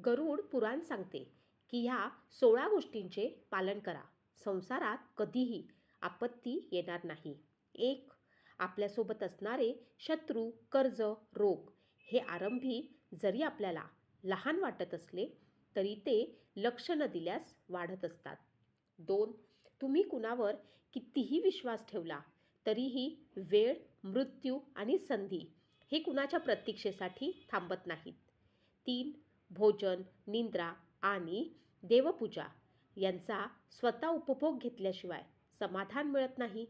गरुड पुराण सांगते की ह्या 16 गोष्टींचे पालन करा. संसारात कधीही आपत्ती येणार नाही. 1. आपल्यासोबत असणारे शत्रू, कर्ज, रोग हे आरंभी जरी आपल्याला लहान वाटत असले तरी ते लक्ष न दिल्यास वाढत असतात. 2. तुम्ही कुणावर कितीही विश्वास ठेवला तरीही वेळ, मृत्यू आणि संधी हे कुणाच्या प्रतीक्षेसाठी थांबत नाहीत. 3. भोजन, निद्रा आणि देवपूजा यांचा स्वतः उपभोग घेतल्याशिवाय समाधान मिळत नाही.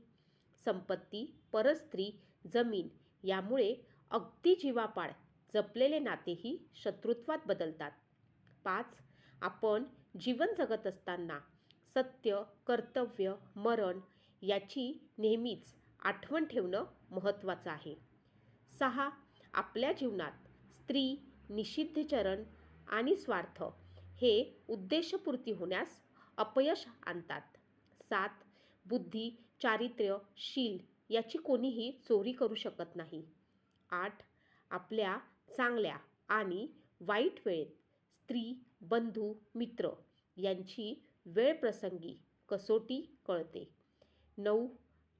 संपत्ती, परस्त्री, जमीन यामुळे अगदी जीवापाड जपलेले नातेही शत्रुत्वात बदलतात. 5. आपण जीवन जगत असताना सत्य, कर्तव्य, मरण याची नेहमीच आठवण ठेवणं महत्त्वाचं आहे. 6. आपल्या जीवनात स्त्री, निषिद्धचरण आणि स्वार्थ हे उद्देशपूर्ती होण्यास अपयश आणतात. 7. बुद्धी, चारित्र्य, शील याची कोणीही चोरी करू शकत नाही. 8. आपल्या चांगल्या आणि वाईट वेळेत स्त्री, बंधू, मित्र यांची वेळप्रसंगी कसोटी कळते. 9.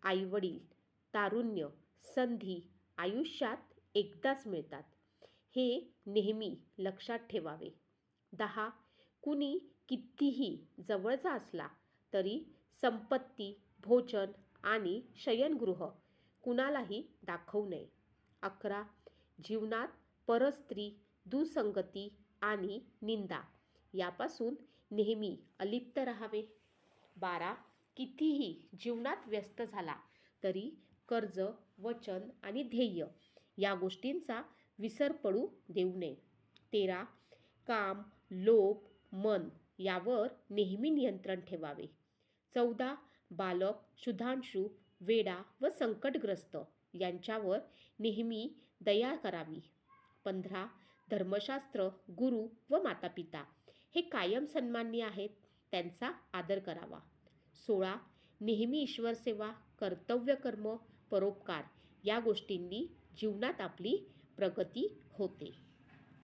आईवडील, तारुण्य, संधी आयुष्यात एकदाच मिळतात हे नेहमी लक्षात ठेवावे. 10. कुणी कितीही जवळचा असला तरी संपत्ती, भोजन आणि शयनगृह कुणालाही दाखवू नये. 11. जीवनात परस्त्री, दुसंगती आणि निंदा यापासून नेहमी अलिप्त राहावे. 12. कितीही जीवनात व्यस्त झाला तरी कर्ज, वचन आणि ध्येय या गोष्टींचा विसर पडू देऊ नये. 13. काम, लोभ, मन यावर नेहमी नियंत्रण ठेवावे. 14. बालक, शुभांशु, वेडा व संकटग्रस्त यांच्यावर नेहमी दया करावी. 15. धर्मशास्त्र, गुरु व मातापिता हे कायम सन्माननीय आहेत, त्यांचा आदर करावा. 16. नेहमी ईश्वरसेवा, कर्तव्यकर्म, परोपकार या गोष्टींनी जीवनात आपली प्रगती होते.